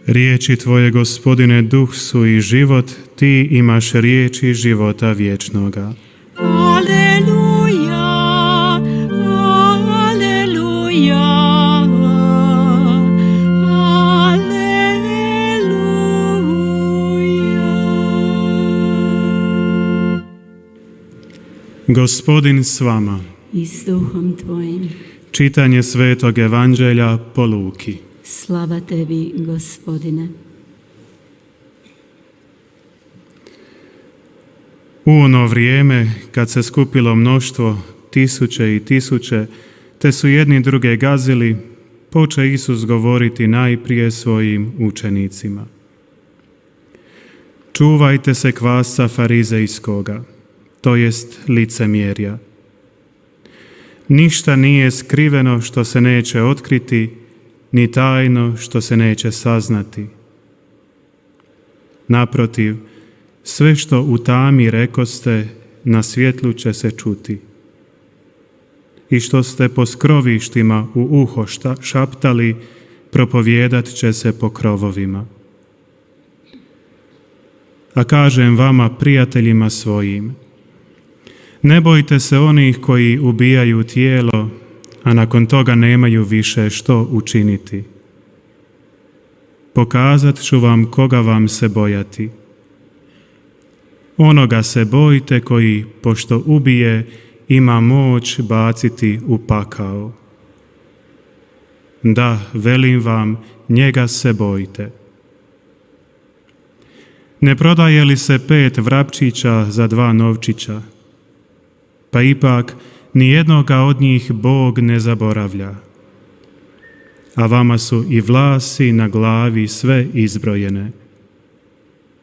Riječi Tvoje, Gospodine, duh su i život, Ti imaš riječi života vječnoga. Aleluja, aleluja, aleluja. Gospodin s vama. I s duhom Tvojim. Čitanje Svetog Evanđelja po Luki. Slava Tebi, Gospodine. U ono vrijeme, kad se skupilo mnoštvo, tisuće i tisuće, te su jedni druge gazili, poče Isus govoriti najprije svojim učenicima. Čuvajte se kvasca farizejskoga, to jest licemjerja. Ništa nije skriveno što se neće otkriti, ni tajno što se neće saznati. Naprotiv, sve što u tami rekoste, na svjetlu će se čuti. I što ste po skrovištima u uho šaptali, propovijedat će se po krovovima. A kažem vama, prijateljima svojim, ne bojte se onih koji ubijaju tijelo, a nakon toga nemaju više što učiniti. Pokazat ću vam koga vam se bojati. Onoga se bojte koji, pošto ubije, ima moć baciti u pakao. Da, velim vam, njega se bojte. Ne prodaje li se 5 vrapčića za 2 novčića? Pa ipak, nijednoga od njih Bog ne zaboravlja. A vama su i vlasi na glavi sve izbrojene.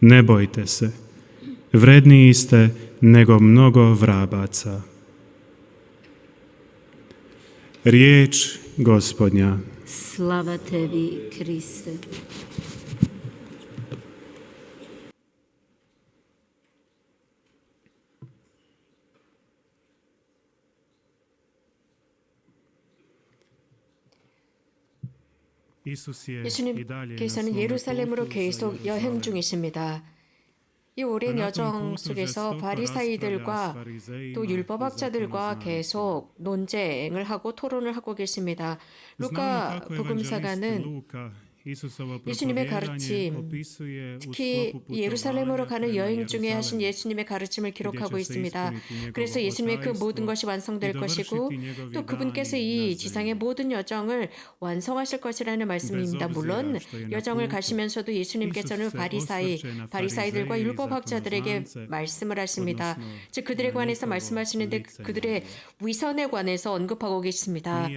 Ne bojte se, vredniji ste nego mnogo vrabaca. Riječ Gospodnja. Slava Tebi, Kriste. 예수님께서는 예루살렘으로 계속 여행 중이십니다. 이 오랜 여정 속에서 바리사이들과 또 율법학자들과 계속 논쟁을 하고 토론을 하고 계십니다. 루카 복음사가는 예수님의 가르침, 특히 예루살렘으로 가는 여행 중에 하신 예수님의 가르침을 기록하고 있습니다. 그래서 예수님의 그 모든 것이 완성될 것이고 또 그분께서 이 지상의 모든 여정을 완성하실 것이라는 말씀입니다. 물론 여정을 가시면서도 예수님께서는 바리사이들과 율법학자들에게 말씀을 하십니다. 즉 그들에 관해서 말씀하시는데 그들의 위선에 관해서 언급하고 계십니다.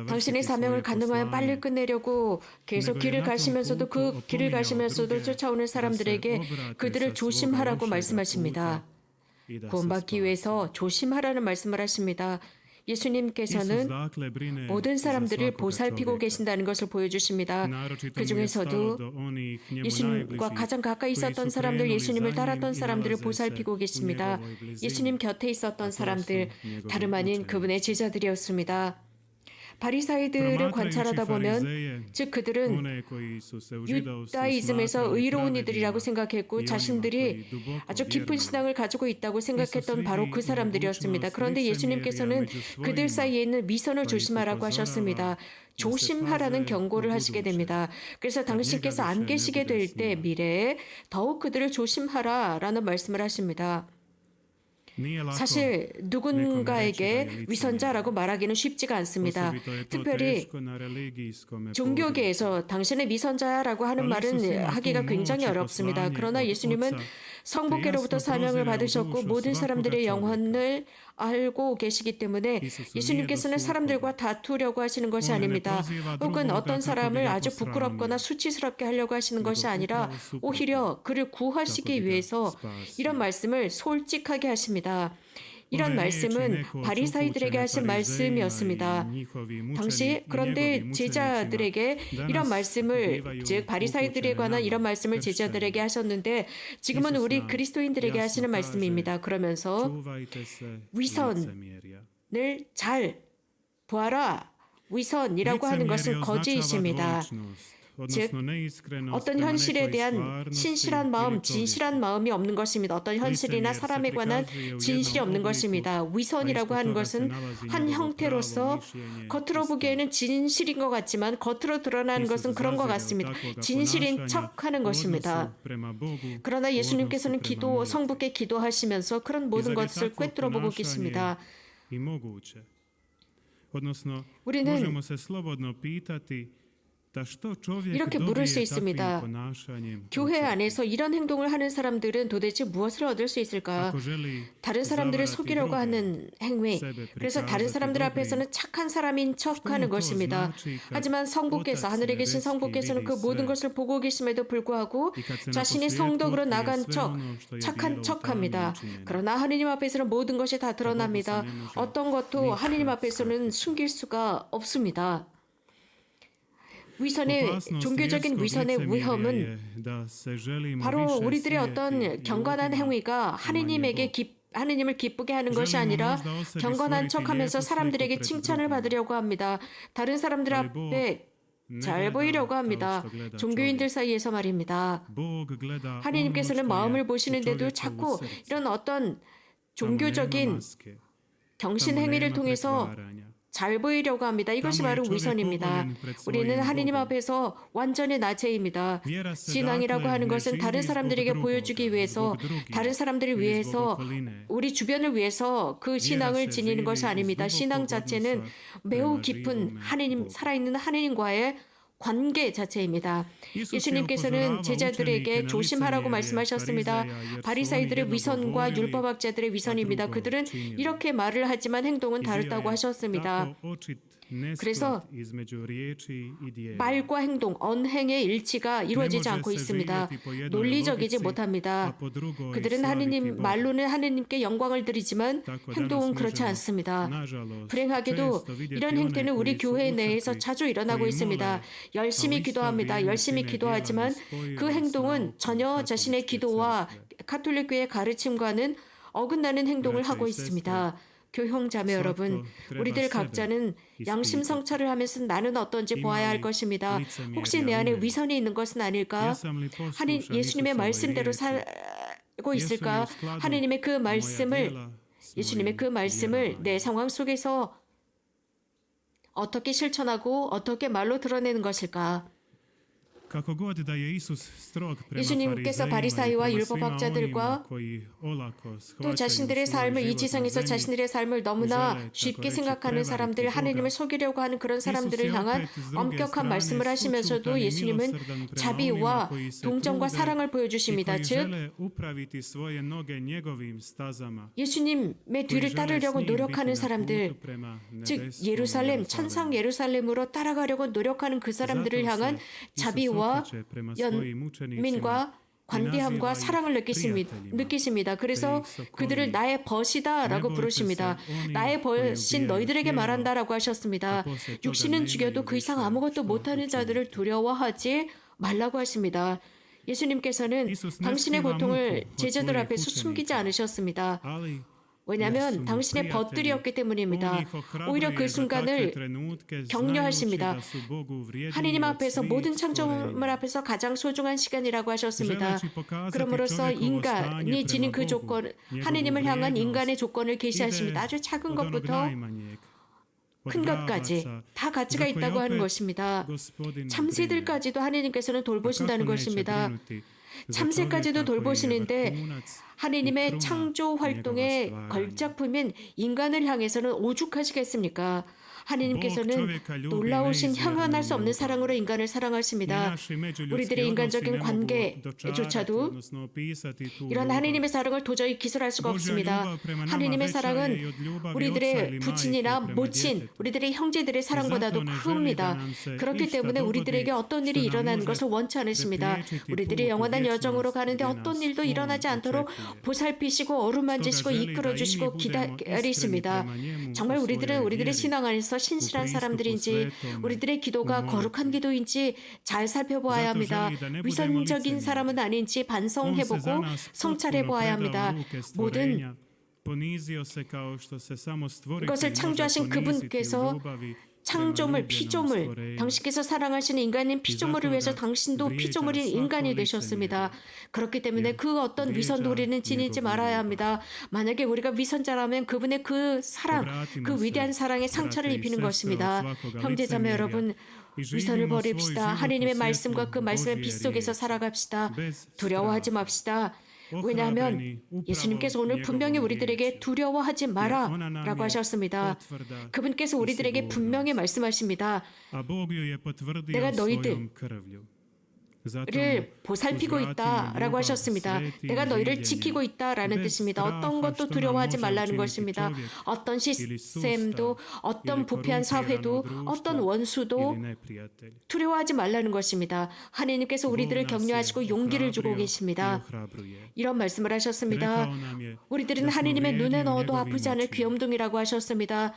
당신의 사명을 가능하면 빨리 끝내려고 계속 길을 가시면서도 그 길을 가시면서도 쫓아오는 사람들에게 그들을 조심하라고 말씀하십니다. 구원받기 위해서 조심하라는 말씀을 하십니다. 예수님께서는 모든 사람들을 보살피고 계신다는 것을 보여주십니다. 그 중에서도 예수님과 가장 가까이 있었던 사람들, 예수님을 따랐던 사람들을 보살피고 계십니다. 예수님 곁에 있었던 사람들, 다름 아닌 그분의 제자들이었습니다. 바리사이들을 관찰하다 보면 즉 그들은 유다이즘에서 의로운 이들이라고 생각했고 자신들이 아주 깊은 신앙을 가지고 있다고 생각했던 바로 그 사람들이었습니다. 그런데 예수님께서는 그들 사이에 있는 미선을 조심하라고 하셨습니다. 조심하라는 경고를 하시게 됩니다. 그래서 당신께서 안 계시게 될 때 미래에 더욱 그들을 조심하라라는 말씀을 하십니다. 사실 누군가에게 위선자라고 말하기는 쉽지가 않습니다. 특별히 종교계에서 당신의 위선자라고 하는 말은 하기가 굉장히 어렵습니다. 그러나 예수님은 성부께로부터 사명을 받으셨고 모든 사람들의 영혼을 알고 계시기 때문에 예수님께서는 사람들과 다투려고 하시는 것이 아닙니다. 혹은 어떤 사람을 아주 부끄럽거나 수치스럽게 하려고 하시는 것이 아니라 오히려 그를 구하시기 위해서 이런 말씀을 솔직하게 하십니다. 이런 말씀은 바리사이들에게 하신 말씀이었습니다. 당시 그런데 제자들에게 이런 말씀을, 즉 바리사이들에 관한 이런 말씀을 제자들에게 하셨는데 지금은 우리 그리스도인들에게 하시는 말씀입니다. 그러면서 위선을 잘 보아라. 위선이라고 하는 것은 거짓입니다. 즉 어떤 현실에 대한 신실한 마음, 진실한 마음이 없는 것입니다. 어떤 현실이나 사람에 관한 진실이 없는 것입니다. 위선이라고 하는 것은 한 형태로서 겉으로 보기에는 진실인 것 같지만 겉으로 드러나는 것은 그런 것 같습니다. 진실인 척하는 것입니다. 그러나 예수님께서는 성부께 기도하시면서 그런 모든 것을 꿰뚫어 보고 계십니다. 우리는 이렇게 물을 수 있습니다. 교회 안에서 이런 행동을 하는 사람들은 도대체 무엇을 얻을 수 있을까? 다른 사람들을 속이려고 하는 행위. 그래서 다른 사람들 앞에서는 착한 사람인 척하는 것입니다. 하지만 성부께서, 하늘에 계신 성부께서는 그 모든 것을 보고 계심에도 불구하고 자신이 성덕으로 나간 척, 착한 척합니다. 그러나 하느님 앞에서는 모든 것이 다 드러납니다. 어떤 것도 하느님 앞에서는 숨길 수가 없습니다. 종교적인 위선의 위험은 바로 우리들의 어떤 경건한 행위가 하느님을 기쁘게 하는 것이 아니라 경건한 척하면서 사람들에게 칭찬을 받으려고 합니다. 다른 사람들 앞에 잘 보이려고 합니다. 종교인들 사이에서 말입니다. 하느님께서는 마음을 보시는데도 자꾸 이런 어떤 종교적인 경신 행위를 통해서 잘 보이려고 합니다. 이것이 바로 위선입니다. 우리는 하느님 앞에서 완전히 나체입니다. 신앙이라고 하는 것은 다른 사람들에게 보여주기 위해서, 다른 사람들을 위해서, 우리 주변을 위해서 그 신앙을 지니는 것이 아닙니다. 신앙 자체는 매우 깊은 하느님, 살아있는 하느님과의 관계 자체입니다. 예수님께서는 제자들에게 조심하라고 말씀하셨습니다. 바리사이들의 위선과 율법학자들의 위선입니다. 그들은 이렇게 말을 하지만 행동은 다르다고 하셨습니다. 그래서 말과 행동, 언행의 일치가 이루어지지 않고 있습니다. 논리적이지 못합니다. 그들은 말로는 하느님께 영광을 드리지만 행동은 그렇지 않습니다. 불행하게도 이런 행태는 우리 교회 내에서 자주 일어나고 있습니다. 열심히 기도합니다. 열심히 기도하지만 그 행동은 전혀 자신의 기도와 가톨릭교의 가르침과는 어긋나는 행동을 하고 있습니다. 교형자매 여러분, 우리들 각자는 양심 성찰을 하면서 나는 어떤지 보아야 할 것입니다. 혹시 내 안에 위선이 있는 것은 아닐까? 예수님의 말씀대로 살고 있을까? 예수님의 그 말씀을 내 상황 속에서 어떻게 실천하고 어떻게 말로 드러내는 것일까? 예수님께서 바리사이와 율법학자들과 또 자신들의 삶을, 이 지상에서 자신들의 삶을 너무나 쉽게 생각하는 사람들, 하느님을 속이려고 하는 그런 사람들을 향한 엄격한 말씀을 하시면서도 예수님은 자비와 동정과 사랑을 보여주십니다. 즉 예수님의 뒤를 따르려고 노력하는 사람들, 즉 예루살렘, 천상 예루살렘으로 따라가려고 노력하는 그 사람들을 향한 자비와 연민과 관대함과 사랑을 느끼십니다. 그래서 그들을 나의 벗이다 라고 부르십니다. 나의 벗인 너희들에게 말한다 라고 하셨습니다. 육신은 죽여도 그 이상 아무것도 못하는 자들을 두려워하지 말라고 하십니다. 예수님께서는 당신의 고통을 제자들 앞에서 숨기지 않으셨습니다. 왜냐하면 당신의 벗들이었기 때문입니다. 오히려 그 순간을 격려하십니다. 하느님 앞에서, 모든 창조물 앞에서 가장 소중한 시간이라고 하셨습니다. 그럼으로써 인간이 지닌 그 조건, 하느님을 향한 인간의 조건을 계시하십니다. 아주 작은 것부터 큰 것까지 다 가치가 있다고 하는 것입니다. 참새들까지도 하느님께서는 돌보신다는 것입니다. 참새까지도 돌보시는데 하느님의 창조 활동의 걸작품인 인간을 향해서는 오죽하시겠습니까? 하느님께서는 놀라우신 형언할 수 없는 사랑으로 인간을 사랑하십니다. 우리들의 인간적인 관계조차도 이런 하느님의 사랑을 도저히 기술할 수가 없습니다. 하느님의 사랑은 우리들의 부친이나 모친, 우리들의 형제들의 사랑보다도 큽니다. 그렇기 때문에 우리들에게 어떤 일이 일어나는 것을 원치 않으십니다. 우리들이 영원한 여정으로 가는데 어떤 일도 일어나지 않도록 보살피시고 어루만지시고 이끌어주시고 기다리십니다. 정말 우리들은 우리들의 신앙 안에서 신실한 사람들인지 우리들의 기도가 거룩한 기도인지 잘 살펴보아야 합니다. 위선적인 사람은 아닌지 반성해보고 성찰해보아야 합니다. 모든 이것을 창조하신 그분께서 창조물, 피조물, 당신께서 사랑하시는 인간인 피조물을 위해서 당신도 피조물인 인간이 되셨습니다. 그렇기 때문에 그 어떤 위선도 우리는 지니지 말아야 합니다. 만약에 우리가 위선자라면 그분의 그 사랑, 그 위대한 사랑에 상처를 입히는 것입니다. 형제자매 여러분, 위선을 버립시다. 하느님의 말씀과 그 말씀의 빛 속에서 살아갑시다. 두려워하지 맙시다. 왜냐하면 예수님께서 오늘 분명히 우리들에게 두려워하지 마라 라고 하셨습니다. 그분께서 우리들에게 분명히 말씀하십니다. 내가 너희들을 보살피고 있다라고 하셨습니다. 내가 너희를 지키고 있다라는 뜻입니다. 어떤 것도 두려워하지 말라는 것입니다. 어떤 시스템도, 어떤 부패한 사회도, 어떤 원수도 두려워하지 말라는 것입니다. 하나님께서 우리들을 격려하시고 용기를 주고 계십니다. 이런 말씀을 하셨습니다. 우리들은 하나님의 눈에 넣어도 아프지 않을 귀염둥이라고 하셨습니다.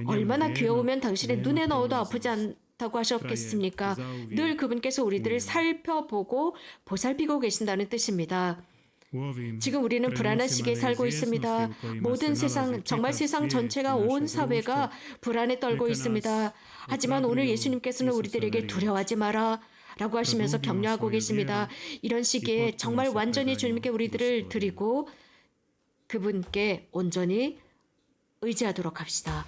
얼마나 귀여우면 당신의 눈에 넣어도 아프지 않다고 하셨겠습니까? 늘 그분께서 우리들을 살펴보고 보살피고 계신다는 뜻입니다. 지금 우리는 불안한 시기에 살고 있습니다. 모든 세상, 정말 세상 전체가, 온 사회가 불안에 떨고 있습니다. 하지만 오늘 예수님께서는 우리들에게 두려워하지 마라 라고 하시면서 격려하고 계십니다. 이런 시기에 정말 완전히 주님께 우리들을 드리고 그분께 온전히 의지하도록 합시다.